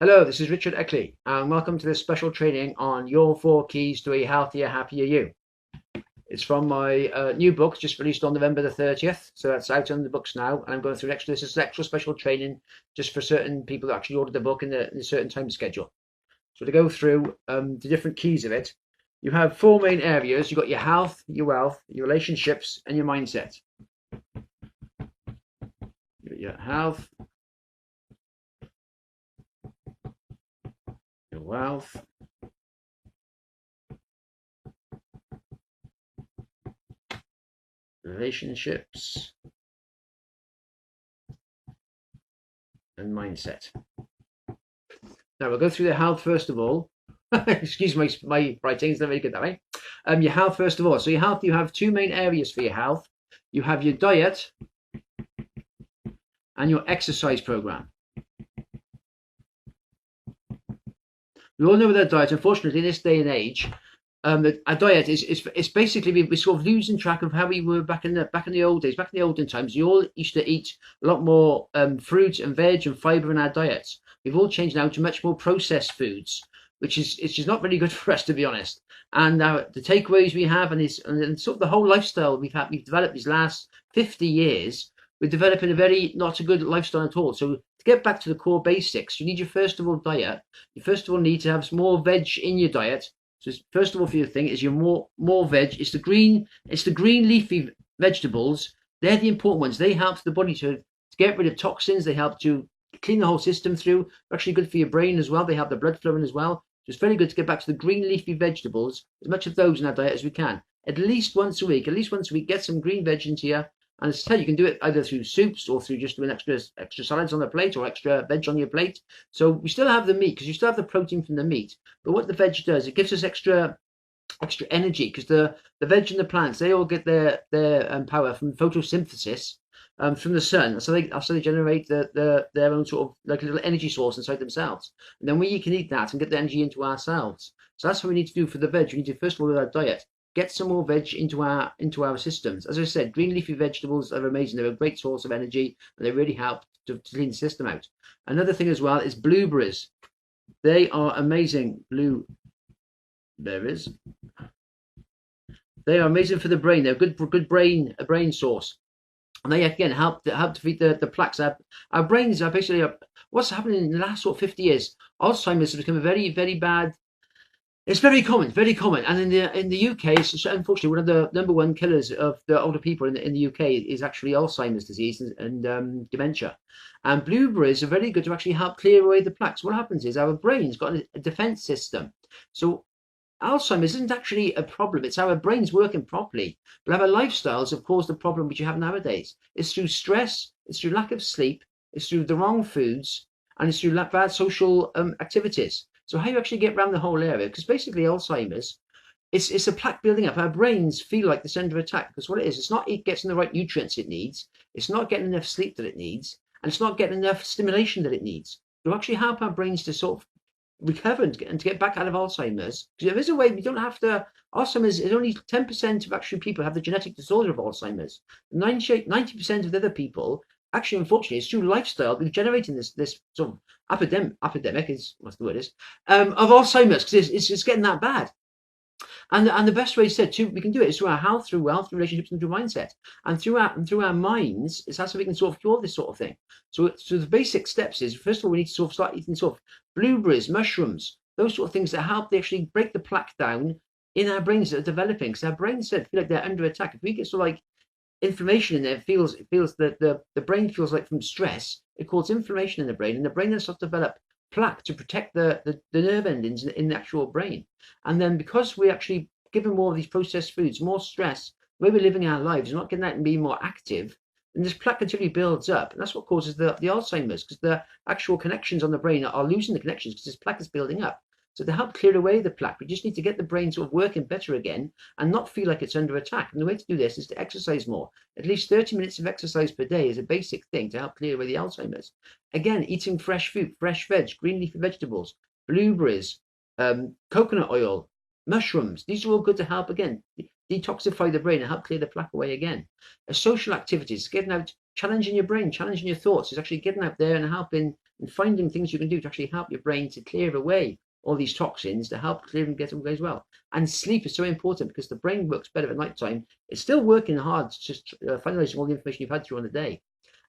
Hello, this is Richard Eckley, and welcome to this special training on your 4 keys to a healthier, happier you. It's from my new book, just released on November the 30th, so that's out on the books now, and I'm going through this is extra special training just for certain people that actually ordered the book in a certain time schedule. So to go through the different keys of it, you have 4 main areas. You've got your health, your wealth, your relationships, and your mindset. Your health, your wealth, relationships, and mindset. Now we'll go through the health first of all. Excuse my writing, it's not very good that way. Your health first of all. So your health, you have 2 main areas for your health. You have your diet and your exercise program. We all know with our diet, unfortunately, in this day and age, that our diet is basically we're sort of losing track of how we were back in the old days, back in the olden times. We all used to eat a lot more fruit and veg and fibre in our diets. We've all changed now to much more processed foods, which is it's just not very good for us, to be honest. And the takeaways we have and sort of the whole lifestyle we've developed these last 50 years, we're developing a very not a good lifestyle at all. So to get back to the core basics, you need your first of all diet. You first of all need to have some more veg in your diet. So first of all, for your thing is your more veg. It's the green leafy vegetables. They're the important ones. They help the body to get rid of toxins. They help to clean the whole system through. They're actually good for your brain as well. They help the blood flowing as well. So it's very good to get back to the green leafy vegetables, as much of those in our diet as we can. At least once a week. At least once a week, get some green veg into you. And as I said, you can do it either through soups or through just doing extra salads on the plate or extra veg on your plate. So we still have the meat because you still have the protein from the meat. But what the veg does, it gives us extra energy because the veg and the plants, they all get their power from photosynthesis from the sun. So they generate their own sort of like a little energy source inside themselves. And then we can eat that and get the energy into ourselves. So that's what we need to do for the veg. We need to first of all with our diet get some more veg into our systems. As I said, green leafy vegetables are amazing. They're a great source of energy and they really help to clean the system out. Another thing as well is blueberries. They are amazing blueberries. They are amazing for the brain. They're good a brain source. And they again help to feed the plaques. Our brains are basically what's happening in the last sort of 50 years. Alzheimer's has become a very, very bad. It's very common, and in the UK, it's unfortunately one of the number 1 killers of the older people in the UK is actually Alzheimer's disease and dementia. And blueberries are very good to actually help clear away the plaques. What happens is our brain's got a defense system. So Alzheimer's isn't actually a problem. It's our brains working properly, but our lifestyles have caused the problem which you have nowadays. It's through stress, it's through lack of sleep, it's through the wrong foods, and it's through bad social activities. So how you actually get around the whole area, because basically Alzheimer's, it's a plaque building up. Our brains feel like it's under attack because what it is, it's not getting the right nutrients it needs, it's not getting enough sleep that it needs, and it's not getting enough stimulation that it needs to actually help our brains to sort of recover and to get back out of Alzheimer's. Because there is a way we don't have to. Alzheimer's is only 10% of actually people have the genetic disorder of Alzheimer's. 90% of the other people actually, unfortunately, it's through lifestyle we're generating this sort of epidemic is what's the word is of Alzheimer's because it's getting that bad. And the best way said we can do it is through our health, through wealth, through relationships, and through mindset, and through our minds. It's how we can sort of cure this sort of thing. So the basic steps is first of all we need to sort of start eating sort of blueberries, mushrooms, those sort of things that help they actually break the plaque down in our brains that are developing. Because our brains feel like they're under attack. If we get sort of like inflammation in there, it feels that the brain feels like from stress, it causes inflammation in the brain, and the brain then starts to develop plaque to protect the nerve endings in the actual brain. And then because we're actually given more of these processed foods, more stress, the way we're living our lives, we're not getting out and being more active, and this plaque continually builds up. And that's what causes the Alzheimer's, because the actual connections on the brain are losing the connections because this plaque is building up. So to help clear away the plaque, we just need to get the brain sort of working better again and not feel like it's under attack. And the way to do this is to exercise more. At least 30 minutes of exercise per day is a basic thing to help clear away the Alzheimer's. Again, eating fresh food, fresh veg, green leafy vegetables, blueberries, coconut oil, mushrooms. These are all good to help, again, detoxify the brain and help clear the plaque away again. Social activities, getting out, challenging your brain, challenging your thoughts, is actually getting out there and helping and finding things you can do to actually help your brain to clear away all these toxins, to help clear and get away as well. And sleep is so important because the brain works better at night time. It's still working hard, just finalizing all the information you've had through on the day.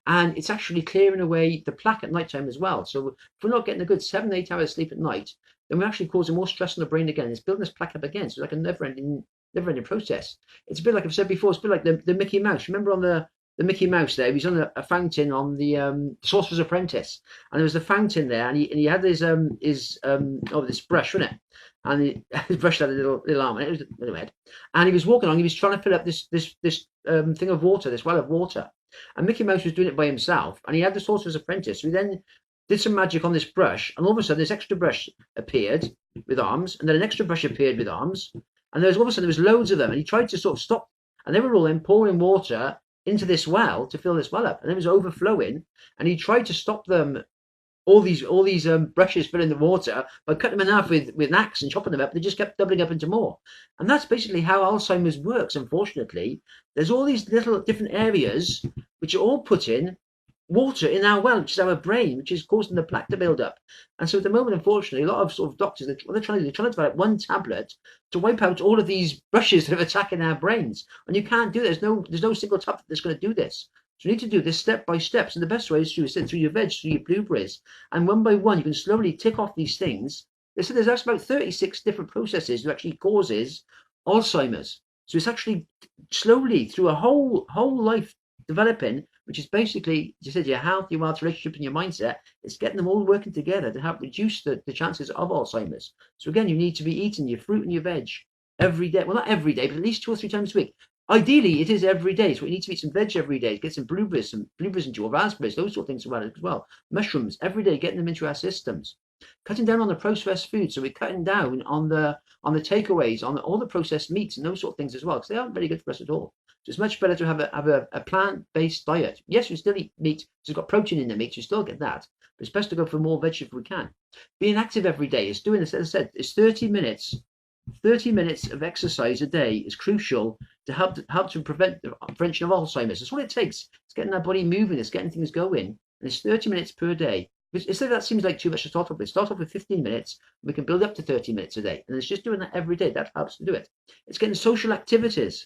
And it's actually clearing away the plaque at night time as well. So if we're not getting a good 7, 8 hours sleep at night, then we're actually causing more stress on the brain again. It's building this plaque up again. So it's like a never-ending process. It's a bit like I've said before, it's a bit like the Mickey Mouse. Remember on the Mickey Mouse there, he was on a fountain on the Sorcerer's Apprentice, and there was a fountain there, and he had his this brush, wasn't it? And his brush had a little arm, and it was a little head. And he was walking along. He was trying to fill up this thing of water, this well of water. And Mickey Mouse was doing it by himself, and he had the Sorcerer's Apprentice. So he then did some magic on this brush, and all of a sudden this extra brush appeared with arms, and then an extra brush appeared with arms, and all of a sudden there was loads of them, and he tried to sort of stop, and they were all then pouring water into this well to fill this well up, and it was overflowing, and he tried to stop them, all these brushes filling the water, by cutting them in half with an axe and chopping them up. They just kept doubling up into more, and that's basically how Alzheimer's works. Unfortunately, there's all these little different areas which are all putting water in our well, which is our brain, which is causing the plaque to build up. And so at the moment, unfortunately, a lot of sort of doctors, what they're trying to do, they're trying to develop one tablet to wipe out all of these brushes that are attacking our brains. And you can't do that. There's no single tablet that's going to do this. So you need to do this step by step. And the best way is through your veg, through your blueberries. And one by one, you can slowly tick off these things. They said there's actually about 36 different processes that actually causes Alzheimer's. So it's actually slowly through a whole life developing, which is basically, as you said, your health, your wealth, relationship, and your mindset. It's getting them all working together to help reduce the chances of Alzheimer's. So again, you need to be eating your fruit and your veg every day. Well, not every day, but at least 2 or 3 times a week. Ideally, it is every day. So you need to eat some veg every day. Get some blueberries into your raspberries, those sort of things around it as well. Mushrooms every day, getting them into our systems. Cutting down on the processed food. So we're cutting down on the takeaways, on all the processed meats and those sort of things as well, because they aren't very good for us at all. So it's much better to have a plant-based diet. Yes, you still eat meat, so it's got protein in the meat, you still get that. But it's best to go for more veg if we can. Being active every day is doing this, as I said, it's 30 minutes. 30 minutes of exercise a day is crucial to help to prevent the prevention of Alzheimer's. That's what it takes. It's getting our body moving, it's getting things going. And it's 30 minutes per day. Instead, that seems like too much to start off with. Start off with 15 minutes. We can build up to 30 minutes a day. And it's just doing that every day. That helps to do it. It's getting social activities.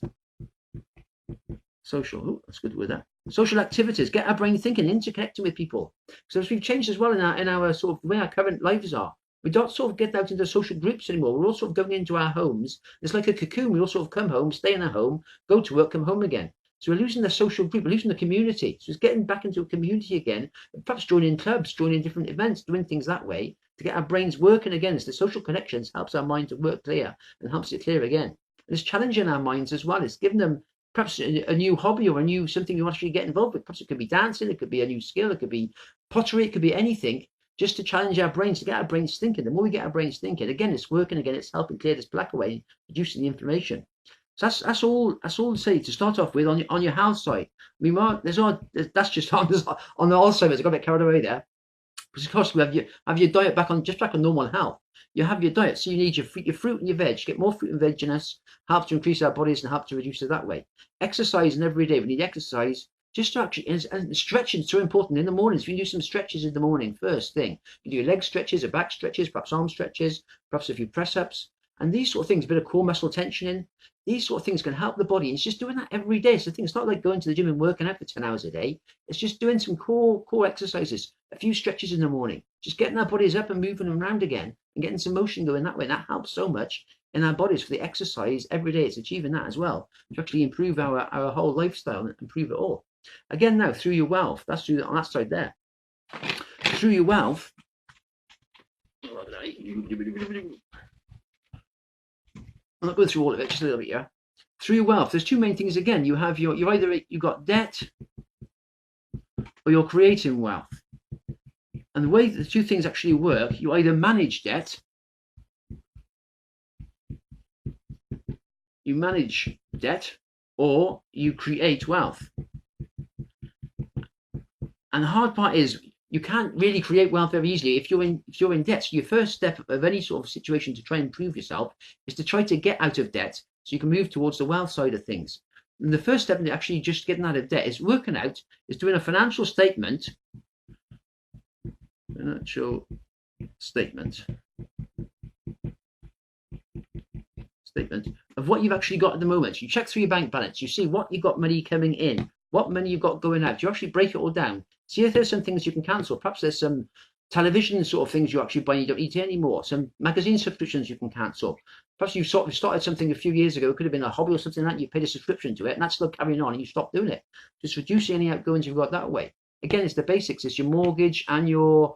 That's good with that. Social activities, get our brain thinking, interconnecting with people. So as we've changed as well in our sort of the way our current lives are, we don't sort of get out into social groups anymore. We're all sort of going into our homes. It's like a cocoon. We all sort of come home, stay in our home, go to work, come home again. So we're losing the social group, we're losing the community. So it's getting back into a community again, perhaps joining clubs, joining different events, doing things that way to get our brains working again. It's the social connections helps our mind to work clear and helps it clear again. And it's challenging our minds as well. It's giving them perhaps a new hobby or a new something you actually get involved with. Perhaps it could be dancing, it could be a new skill, it could be pottery, it could be anything, just to challenge our brains, to get our brains thinking. The more we get our brains thinking, again, it's working again, it's helping clear this plaque away, reducing the inflammation. So that's all to say to start off with on your health side. I mean, that's just on the Alzheimer's. I got a bit carried away there. Because of course, we have your diet back on normal health. You have your diet, so you need your fruit and your veg. Get more fruit and veg in us, help to increase our bodies and help to reduce it that way. Exercising every day. We need exercise. Just to actually, and stretching is so important in the mornings. If you can do some stretches in the morning, first thing, you do your leg stretches, your back stretches, perhaps arm stretches, perhaps a few press ups, and these sort of things, a bit of core muscle tensioning. These sort of things can help the body. It's just doing that every day. So the thing, it's not like going to the gym and working out for 10 hours a day. It's just doing some core exercises, a few stretches in the morning, just getting our bodies up and moving around again and getting some motion going that way. And that helps so much in our bodies for the exercise every day. It's achieving that as well to actually improve our whole lifestyle and improve it all. Again, now through your wealth, that's through on that side there. Through your wealth, I'm not going through all of it, just a little bit, yeah. Through your wealth, there's two main things again. You have you've got debt or you're creating wealth. And the way the two things actually work, you either manage debt, or you create wealth. And the hard part is you can't really create wealth very easily if you're in debt. So your first step of any sort of situation to try and improve yourself is to try to get out of debt so you can move towards the wealth side of things. And the first step in actually just getting out of debt is doing a financial statement Financial statement of what you've actually got at the moment. You check through your bank balance, you see what you've got money coming in, what money you've got going out. You actually break it all down. See if there's some things you can cancel. Perhaps there's some television sort of things you actually buy and you don't need anymore. Some magazine subscriptions you can cancel. Perhaps you sort of started something a few years ago. It could have been a hobby or something like that. You paid a subscription to it and that's still carrying on and you stop doing it. Just reducing any outgoings you've got that way. Again, it's the basics. It's your mortgage and your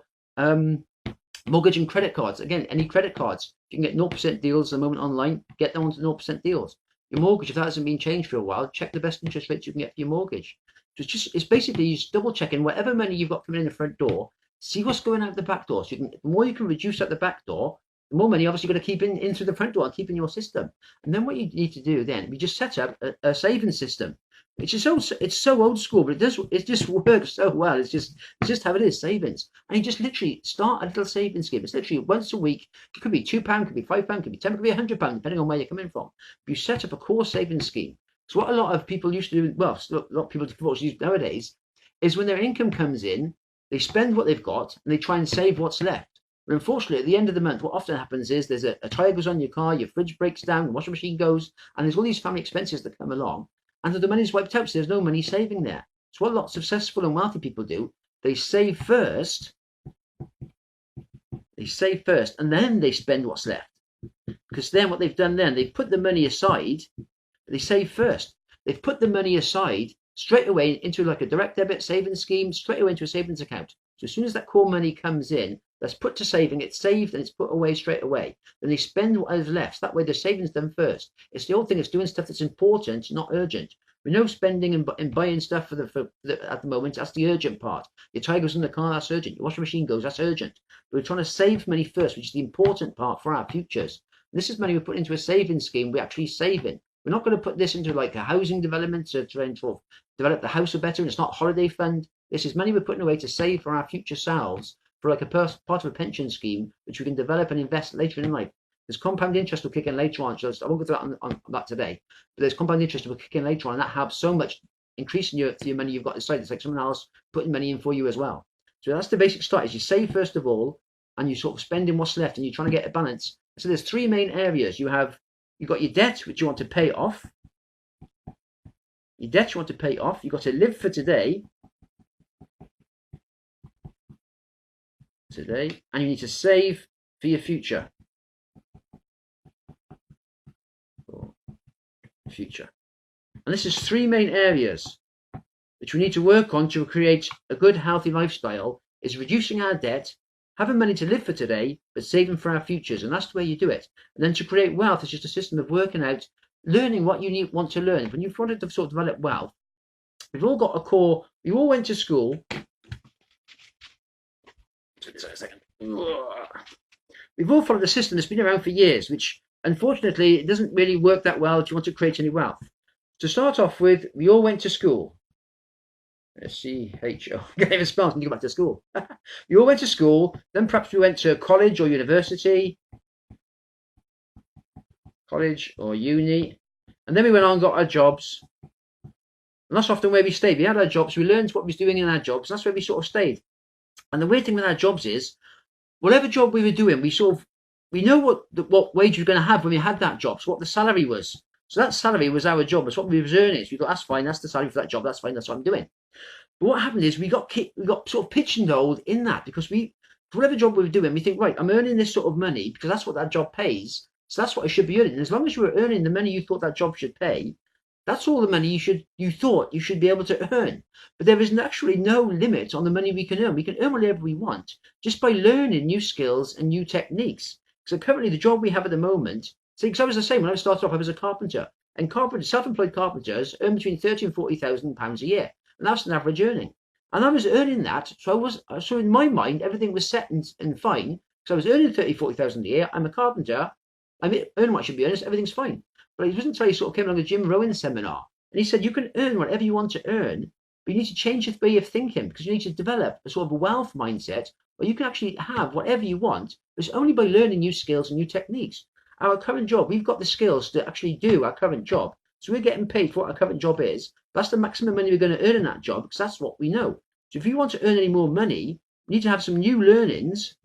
mortgage and credit cards. Again, any credit cards. You can get 0% deals at the moment online. Get them onto 0% deals. Your mortgage, if that hasn't been changed for a while, check the best interest rates you can get for your mortgage. So it's basically just double checking whatever money you've got coming in the front door, see what's going out the back door. So the more you can reduce at the back door, the more money obviously you're going to keep in through the front door and keep in your system. And then what you need to do then, we just set up a saving system. It's so old school, but it just works so well. It's just how it is, savings. And you just literally start a little savings scheme. It's literally once a week. It could be £2, could be £5, could be £10, could be £100, depending on where you're coming from. You set up a core savings scheme. So what a lot of people used to do, well, a lot of people use nowadays, is when their income comes in, they spend what they've got and they try and save what's left. But unfortunately, at the end of the month, what often happens is there's a tire goes on your car, your fridge breaks down, the washing machine goes, and there's all these family expenses that come along. And the money's wiped out, so there's no money saving there. So what a lot of successful and wealthy people do, they save first, and then they spend what's left. Because then what they've done then, they've put the money aside, they save first. They've put the money aside straight away into like a direct debit savings scheme, straight away into a savings account. So as soon as that core money comes in, that's put to saving, it's saved and it's put away straight away. Then they spend what is left. That way the savings done first. It's the old thing, it's doing stuff that's important, not urgent. We know spending and buying stuff at the moment, that's the urgent part. Your tire goes in the car, that's urgent. Your washing machine goes, that's urgent. But we're trying to save money first, which is the important part for our futures. And this is money we put into a savings scheme, we're actually saving. We're not going to put this into like a housing development to try and develop the house better, and it's not a holiday fund. This is money we're putting away to save for our future selves, for like a part of a pension scheme, which we can develop and invest later in life. There's compound interest will kick in later on, so I won't go through that on that today. But there's compound interest will kick in later on, and that helps so much increasing your money you've got inside. It's like someone else putting money in for you as well. So that's the basic start, is you save first of all, and you sort of spending what's left, and you're trying to get a balance. So there's three main areas. You've got your debt, which you want to pay off. Your debt you want to pay off. You've got to live for today, and you need to save for your future. And this is three main areas which we need to work on to create a good, healthy lifestyle, is reducing our debt, having money to live for today, but saving for our futures. And that's the way you do it. And then to create wealth, it's just a system of working out, learning what you want to learn. When you've wanted to sort of develop wealth, we've all got a core. We all went to school. We've all followed a system that's been around for years, which unfortunately it doesn't really work that well if you want to create any wealth. To start off with, we all went to school. C-H-O. I can't even spell when you go back to school. We all went to school, then perhaps we went to college or university. College or uni. And then we went on and got our jobs. And that's often where we stayed. We had our jobs, we learned what we was doing in our jobs, and that's where we sort of stayed. And the weird thing with our jobs is, whatever job we were doing, we know what wage we were going to have when we had that job, so what the salary was. So that salary was our job. It's what we was earning. So we thought, that's fine, that's the salary for that job, that's fine, that's what I'm doing. But what happened is we got sort of pigeonholed in that, because for whatever job we were doing, we think, right, I'm earning this sort of money because that's what that job pays. So that's what I should be earning. And as long as you were earning the money you thought that job should pay, that's all the money you thought you should be able to earn. But there is actually no limit on the money we can earn. We can earn whatever we want just by learning new skills and new techniques. So currently the job we have at the moment, see, because I was the same when I started off, I was a carpenter. And self-employed carpenters earn between £30,000 and £40,000 a year. And that's an average earning. And I was earning that, so in my mind, everything was set and fine. So I was earning £30,000, £40,000 a year. I'm a carpenter. I'm earning what I should be earning. Everything's fine. But it wasn't until he sort of came along a Jim Rohn seminar, and he said, you can earn whatever you want to earn, but you need to change your way of thinking, because you need to develop a sort of a wealth mindset where you can actually have whatever you want. But it's only by learning new skills and new techniques. Our current job, we've got the skills to actually do our current job. So we're getting paid for what our current job is. That's the maximum money we're going to earn in that job, because that's what we know. So if you want to earn any more money, We need to have some new learnings,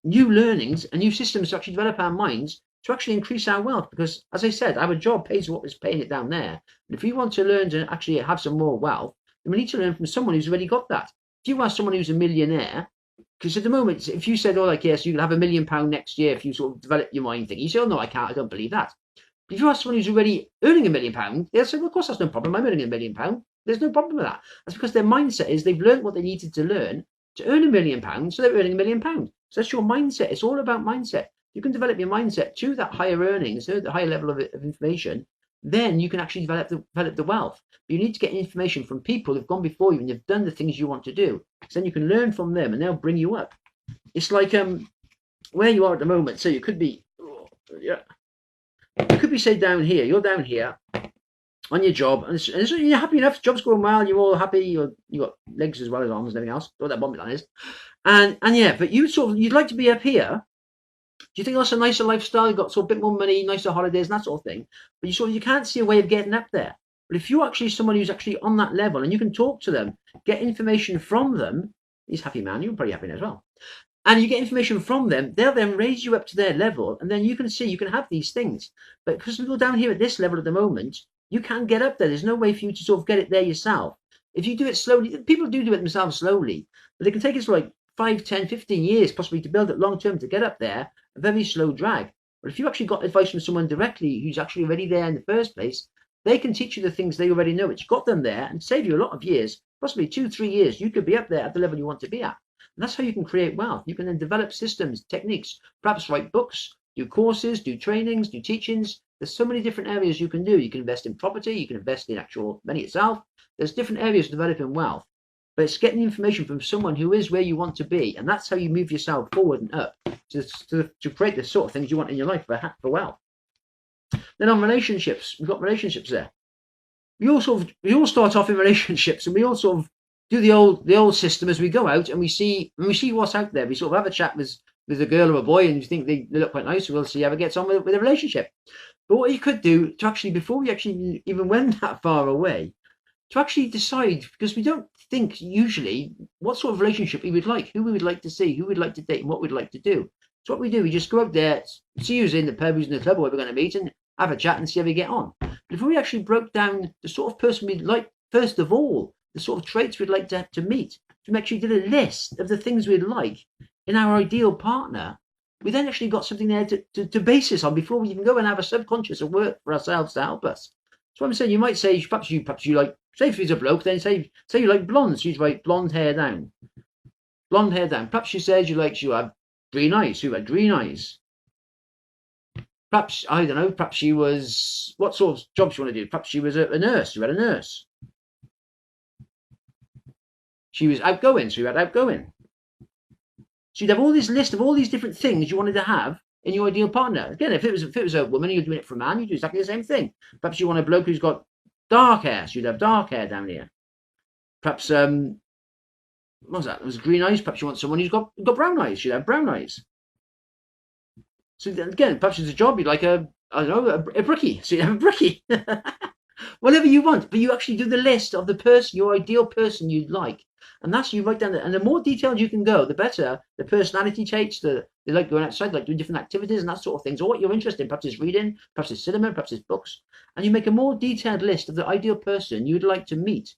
and new systems to actually develop our minds to actually increase our wealth. Because, as I said, our job pays what is paying it down there. And if we want to learn to actually have some more wealth, then we need to learn from someone who's already got that. If you ask someone who's a millionaire, because at the moment, if you said, oh, like, yes, you can have £1 million next year if you sort of develop your mind thing, you say, oh, no, I can't, I don't believe that. But if you ask someone who's already earning £1 million, they'll say, well, of course, that's no problem. I'm earning £1 million. There's no problem with that. That's because their mindset is they've learned what they needed to learn to earn £1 million, so they're earning £1 million. So that's your mindset. It's all about mindset. You can develop your mindset to that higher earnings, to the higher level of information, then you can actually develop the wealth. But you need to get information from people who've gone before you and you've done the things you want to do. So then you can learn from them and they'll bring you up. It's like where you are at the moment. So you could be, you could be, say, down here. You're down here on your job, and you're happy enough. Job's going well. You're all happy. You got legs as well as arms and everything else. What that bomb plan is, and yeah. But you'd like to be up here. Do you think that's a nicer lifestyle? You've got sort of a bit more money, nicer holidays, and that sort of thing. But you can't see a way of getting up there. But if you're actually someone who's actually on that level, and you can talk to them, get information from them. He's a happy man. You're probably happy as well. And you get information from them, they'll then raise you up to their level, and then you can see, you can have these things. But because you're down here at this level at the moment, you can't get up there. There's no way for you to sort of get it there yourself. If you do it slowly, people do it themselves slowly, but they can take us like 5, 10, 15 years possibly to build it long term to get up there, a very slow drag. But if you actually got advice from someone directly who's actually already there in the first place, they can teach you the things they already know, which got them there and save you a lot of years, possibly 2, 3 years. You could be up there at the level you want to be at. And that's how you can create wealth. You can then develop systems, techniques, perhaps write books, do courses, do trainings, do teachings. There's so many different areas you can do. You can invest in property, you can invest in actual money itself. There's different areas of developing wealth. But it's getting information from someone who is where you want to be. And that's how you move yourself forward and up to create the sort of things you want in your life for wealth. Then on relationships, we've got relationships there. We all start off in relationships, and we all sort of do the old system as we go out, and we see what's out there. We sort of have a chat with a girl or a boy, and you think they look quite nice, so we'll see how it gets on with a relationship. But what you could do to actually, before we actually even went that far away, to actually decide, because we don't think usually what sort of relationship we would like, who we would like to see, who we'd like to date, and what we'd like to do. So what we do, we just go out there, see who's in the pub, who's in the club, where we're going to meet, and have a chat and see how we get on. But if we actually broke down the sort of person we'd like, first of all, the sort of traits we'd like to meet, to actually did a list of the things we'd like in our ideal partner, we then actually got something there to base this on before we even go and have a subconscious of work for ourselves to help us. So I'm saying, you might say, perhaps you like, say if he's a bloke, then say you like blondes, so you write blonde hair down. Blonde hair down. Perhaps she says you have green eyes, so you had green eyes. Perhaps, I don't know, perhaps she was, what sort of job she want to do? Perhaps she was a nurse, you had a nurse. She was outgoing, so you had outgoing. So you'd have all this list of all these different things you wanted to have in your ideal partner. Again, if it was a woman, you're doing it for a man, you do exactly the same thing. Perhaps you want a bloke who's got dark hair, so you'd have dark hair down here. Perhaps, what was that? It was green eyes. Perhaps you want someone who's got brown eyes, you'd have brown eyes. So again, perhaps it's a job, you'd like a brickie, so you'd have a brickie. Whatever you want, but you actually do the list of the person, your ideal person you'd like. And that's, you write down and the more detailed you can go, the better. The personality traits, they like going outside, like doing different activities and that sort of things, or what you're interested in. Perhaps it's reading, perhaps it's cinema, perhaps it's books. And you make a more detailed list of the ideal person you'd like to meet.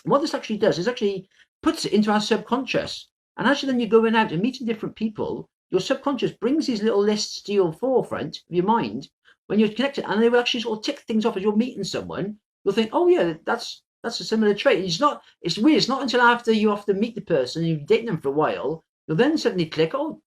And what this actually does is actually puts it into our subconscious. And actually then you're going out and meeting different people, your subconscious brings these little lists to your forefront of your mind when you're connected, and they will actually sort of tick things off as you're meeting someone. You'll think, oh yeah, that's a similar trait. And it's weird. It's not until after you have to meet the person and you've dated them for a while, you'll then suddenly click, oh,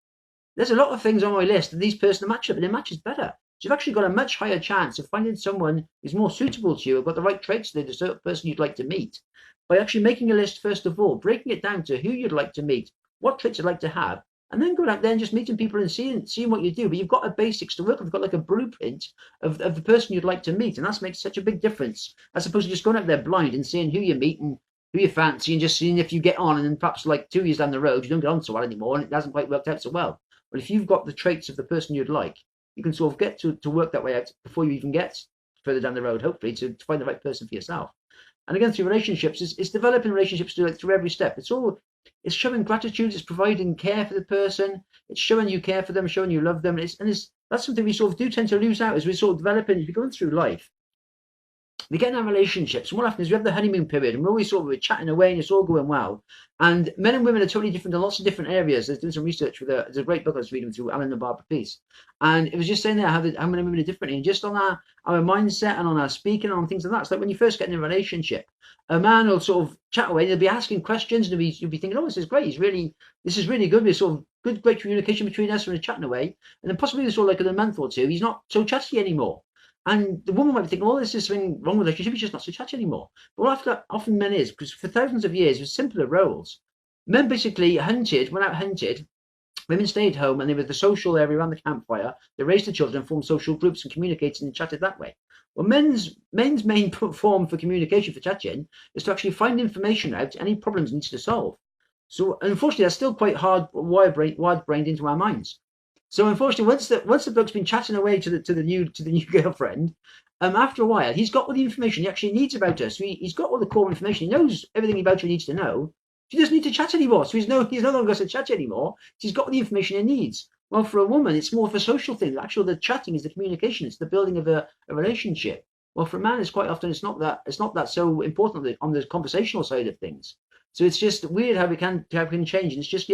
there's a lot of things on my list that these person match up, and it matches better. So you've actually got a much higher chance of finding someone who's more suitable to you, got the right traits to the sort of person you'd like to meet, by actually making a list first of all, breaking it down to who you'd like to meet, what traits you'd like to have, and then going out there and just meeting people and seeing what you do. But you've got a basics to work with. You've got like a blueprint of the person you'd like to meet. And that makes such a big difference, as opposed to just going out there blind and seeing who you meet and who you fancy and just seeing if you get on. And then perhaps like 2 years down the road, you don't get on so well anymore and it hasn't quite worked out so well. But if you've got the traits of the person you'd like, you can sort of get to work that way out before you even get further down the road, hopefully, to find the right person for yourself. And again, through relationships, it's developing relationships through every step. It's showing gratitude, it's providing care for the person, it's showing you care for them, showing you love them. That's something we sort of do tend to lose out as we sort of developing, as we're going through life. We get in our relationships, and what happens is we have the honeymoon period, and we're always sort of chatting away, and it's all going well. And men and women are totally different in lots of different areas. There's doing some research with there's a great book I was reading through Alan and Barbara Peace, and it was just saying there how men and women are different, and just on our mindset and on our speaking and on things like that. It's like when you first get in a relationship, a man will sort of chat away, and he'll be asking questions, and you'll be thinking, oh, this is great. This is really good. There's sort of good, great communication between us when we're chatting away, and then possibly sort of like in a month or two, he's not so chatty anymore. And the woman might be thinking, oh, there's something wrong with the relationship, he's just not so chatty anymore. But what often men is, because for thousands of years, it was simpler roles. Men basically went out hunted, women stayed home, and they were the social area around the campfire. They raised the children, formed social groups, and communicated and chatted that way. Well, men's main form for communication, for chatting, is to actually find information out, any problems needs to solve. So, unfortunately, that's still quite hard wide-brained into our minds. So unfortunately, once the bloke's been chatting away to the new girlfriend, after a while, he's got all the information he actually needs about her. So he's got all the core information. He knows everything about her he needs to know. He doesn't need to chat anymore. So he's no longer got to chat anymore. He's got all the information he needs. Well, for a woman, it's more of a social thing. The chatting is the communication. It's the building of a relationship. Well, for a man, it's quite often it's not that so important on the conversational side of things. So it's just weird how it can change. And it's just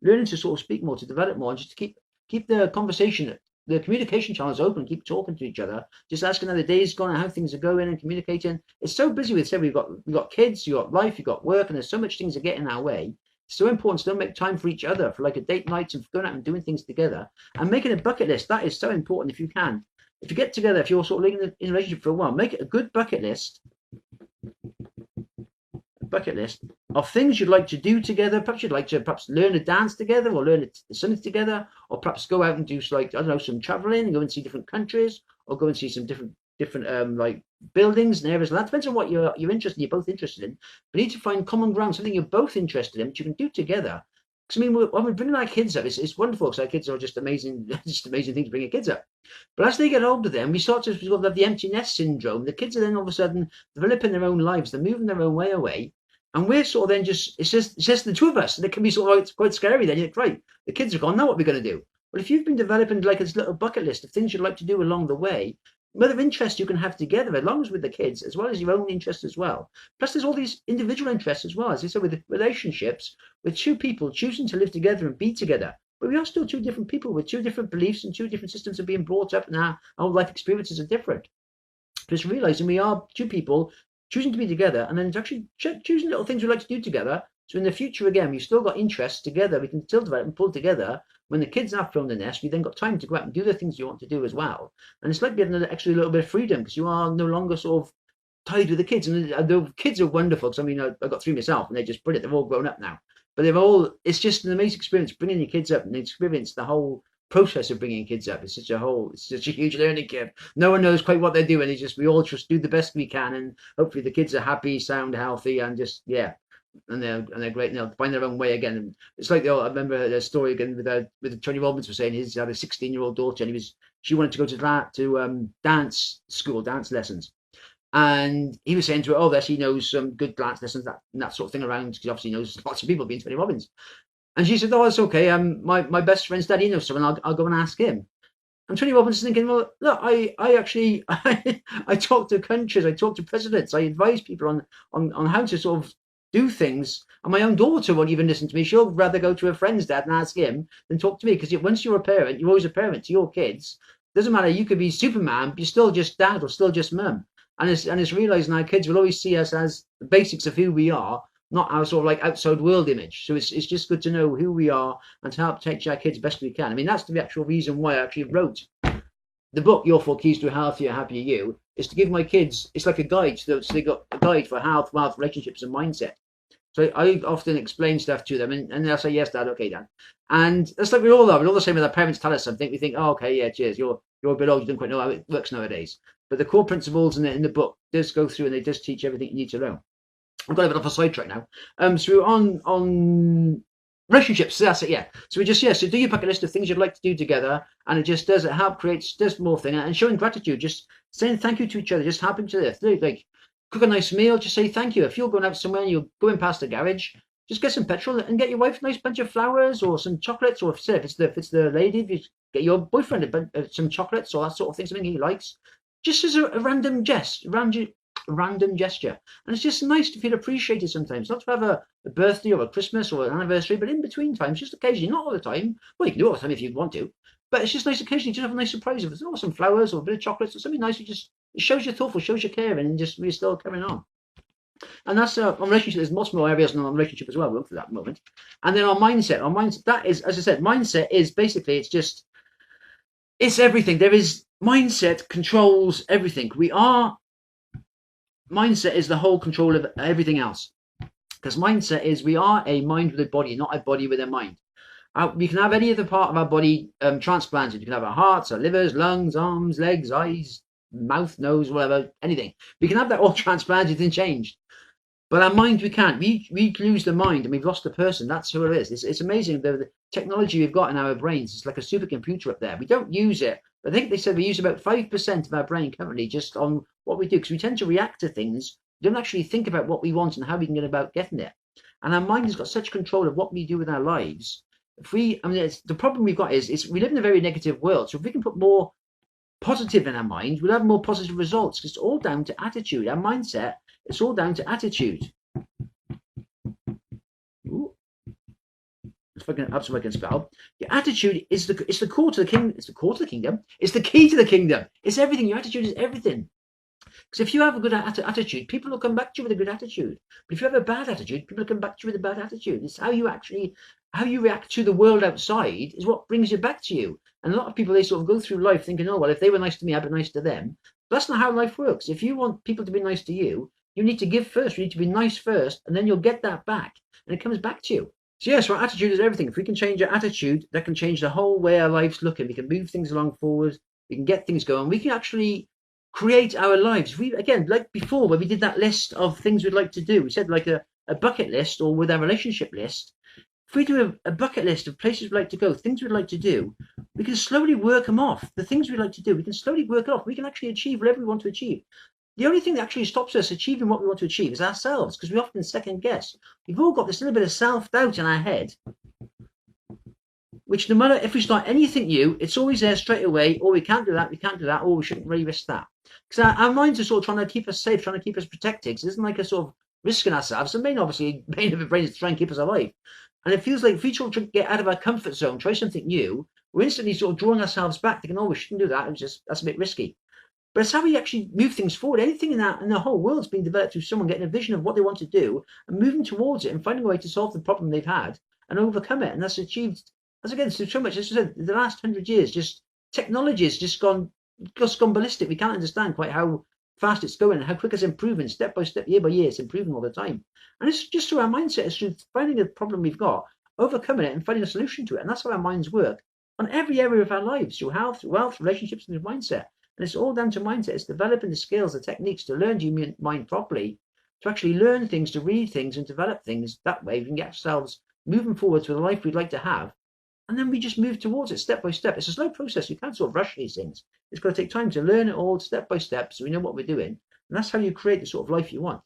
learning to sort of speak more, to develop more, and just to keep the conversation, the communication channels open, keep talking to each other, just asking how the day's gone and how things are going and communicating. It's so busy with we've got kids, you've got life, you've got work, and there's so much things that get in our way. It's so important to make time for each other, for like a date night and going out and doing things together and making a bucket list. That is so important if you can. If you get together, if you're sort of living in a relationship for a while, make it a good bucket list of things you'd like to do together. Perhaps you'd like to learn a dance together, or learn something together, or perhaps go out and do like, I don't know, some traveling and go and see different countries, or go and see some different like buildings and areas. That depends on what you're interested in, you're both interested in. But you need to find common ground, something you're both interested in, which you can do together. Because I mean, when we're bringing our kids up, it's wonderful because our kids are just amazing things bringing kids up. But as they get older, then we start to have the empty nest syndrome. The kids are then all of a sudden developing their own lives, they're moving their own way away. And we're sort of then it's just the two of us, and it can be sort of like, quite scary. Then you're like, right, the kids are gone. Now what we're going to do? But if you've been developing like this little bucket list of things you'd like to do along the way, whether interests you can have together, as long as with the kids, as well as your own interests as well. Plus, there's all these individual interests as well. As I said, with relationships, with two people choosing to live together and be together. But we are still two different people with two different beliefs and two different systems of being brought up, and our life experiences are different. Just realizing we are two people choosing to be together, and then actually choosing little things we like to do together. So in the future, again, we've still got interests together. We can still develop and pull together. When the kids have thrown the nest, we then got time to go out and do the things you want to do as well. And it's like getting an extra little bit of freedom because you are no longer sort of tied with the kids. And the kids are wonderful because I mean, I've got three myself, and they're just brilliant. They've all grown up now, but it's just an amazing experience bringing your kids up and experience the whole process of bringing kids up. It's such a huge learning curve. No one knows quite what they're doing. We all just do the best we can, and hopefully the kids are happy, sound, healthy, and just and they're great. And they'll find their own way again. And it's like I remember a story again with Tony Robbins was saying he had a 16-year-old daughter, and she wanted to go to dance school, dance lessons. And he was saying to her, oh, that she knows some good dance lessons, that sort of thing around, because obviously knows lots of people being Tony Robbins. And she said, oh, it's okay. My best friend's daddy knows someone. I'll go and ask him. And Tony Robbins is thinking, well, look, I actually I talk to countries, I talk to presidents, I advise people on how to sort of do things. And my own daughter won't even listen to me. She'll rather go to her friend's dad and ask him than talk to me. Because once you're a parent, you're always a parent to your kids. Doesn't matter. You could be Superman, but you're still just dad or still just mum. And it's realizing our kids will always see us as the basics of who we are, not our sort of like outside world image. So it's just good to know who we are and to help teach our kids best we can. I mean, that's the actual reason why I actually wrote the book, Your 4 Keys to a Healthier, Happier You, is to give my kids, it's like a guide. So they got a guide for health, wealth, relationships, and mindset. So I often explain stuff to them, and they'll say, yes, Dad, okay, Dad. And that's like we all are. We're all the same when our parents tell us something. We think, oh, okay, yeah, cheers. You're a bit old, you don't quite know how it works nowadays. But the core principles in the book does go through, and they just teach everything you need to know. I've got a bit off a sidetrack now. So we're on relationships. That's it, yeah. So so do your bucket list of things you'd like to do together, and it does more thing, and showing gratitude, just saying thank you to each other, just helping each other. Like Cook a nice meal, just say thank you. If you're going out somewhere and you're going past the garage, just get some petrol and get your wife a nice bunch of flowers or some chocolates, or if it's the lady, if you get your boyfriend some chocolates or that sort of thing, something he likes, just as a random random gesture. And it's just nice to feel appreciated sometimes, not to have a birthday or a Christmas or an anniversary, but in between times, just occasionally, not all the time. Well, you can do it all the time if you want to, but it's just nice occasionally to have a nice surprise of some flowers or a bit of chocolates or something nice. It shows you're thoughtful, shows you care, and just we're still carrying on. And that's on relationship. There's much more areas on relationship as well. We'll look at that moment. And then on mindset. On mindset, that is, as I said, mindset is basically it's everything. There is mindset controls everything. Mindset is the whole control of everything else. Because mindset is we are a mind with a body, not a body with a mind. We can have any other part of our body transplanted. You can have our hearts, our livers, lungs, arms, legs, eyes, mouth, nose, whatever, anything. We can have that all transplanted and changed. But our mind, we can't. We lose the mind and we've lost the person. That's who it is. It's amazing the technology we've got in our brains. It's like a supercomputer up there. We don't use it. I think they said we use about 5% of our brain currently just on what we do, because we tend to react to things. We don't actually think about what we want and how we can get about getting it. And our mind has got such control of what we do with our lives. The problem we've got is we live in a very negative world. So if we can put more positive in our mind, we'll have more positive results. Because it's all down to attitude. Our mindset, it's all down to attitude. Ooh. If I can spell. Your attitude is the core to the kingdom. It's the core to the kingdom. It's the key to the kingdom. It's everything. Your attitude is everything. Because if you have a good attitude, people will come back to you with a good attitude. But if you have a bad attitude, people will come back to you with a bad attitude. It's how you react to the world outside is what brings it back to you. And a lot of people, they sort of go through life thinking, oh, well, if they were nice to me, I'd be nice to them. But that's not how life works. If you want people to be nice to you, you need to give first. You need to be nice first, and then you'll get that back. And it comes back to you. So yes, our attitude is everything. If we can change our attitude, that can change the whole way our life's looking. We can move things along forward. We can get things going. We can actually create our lives. We, again, like before, where we did that list of things we'd like to do, we said like a bucket list, or with our relationship list. If we do a bucket list of places we'd like to go, things we'd like to do, we can slowly work them off. The things we'd like to do, we can slowly work it off. We can actually achieve whatever we want to achieve. The only thing that actually stops us achieving what we want to achieve is ourselves, because we often second guess. We've all got this little bit of self-doubt in our head, which no matter if we start anything new, it's always there straight away. Oh, we can't do that, or we shouldn't really risk that. Because our minds are sort of trying to keep us safe, trying to keep us protected. Because it isn't like a sort of risking ourselves. The main of the brain is to try and keep us alive. And it feels like if we try to get out of our comfort zone, try something new, we're instantly sort of drawing ourselves back, thinking, oh, we shouldn't do that. That's a bit risky. But it's how we actually move things forward. Anything in the whole world's being developed through someone getting a vision of what they want to do and moving towards it and finding a way to solve the problem they've had and overcome it. And that's achieved, as again, so much. As I said, the last 100 years, just technology has just gone ballistic. We can't understand quite how fast it's going and how quick it's improving, step by step, year by year. It's improving all the time. And it's just through our mindset. It's through finding a problem we've got, overcoming it, and finding a solution to it. And that's how our minds work on every area of our lives, through health, wealth, relationships, and mindset. And it's all down to mindset. It's developing the skills, the techniques to learn to use your mind properly, to actually learn things, to read things, and develop things. That way we can get ourselves moving forward to the life we'd like to have. And then we just move towards it step by step. It's a slow process. You can't sort of rush these things. It's got to take time to learn it all step by step so we know what we're doing. And that's how you create the sort of life you want.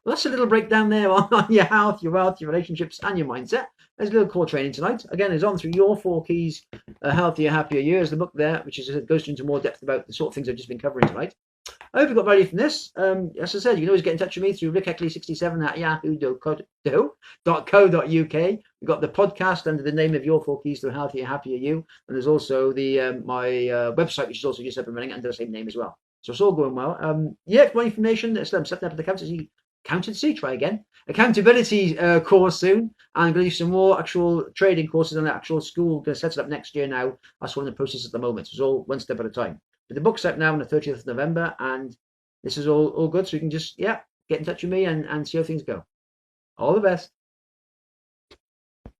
Well, that's a little breakdown there on your health, your wealth, your relationships, and your mindset. There's a little core training tonight. Again, it's on through Your 4 Keys, Healthier, Happier You. There's the book there, which goes into more depth about the sort of things I've just been covering tonight. I hope you got value from this. As I said, you can always get in touch with me through rickheckley67@yahoo.co.uk. We've got the podcast under the name of Your 4 Keys to Healthier, Happier You. And there's also the my website, which is also just up and running under the same name as well. So it's all going well. Yeah, more information. I'm setting up the accountability course soon. I'm going to do some more actual trading courses on the actual school. I'm going to set it up next year now. That's one of the processes at the moment. It's all one step at a time. But the book's out now on the 30th of November, and this is all good. So you can just, get in touch with me and see how things go. All the best.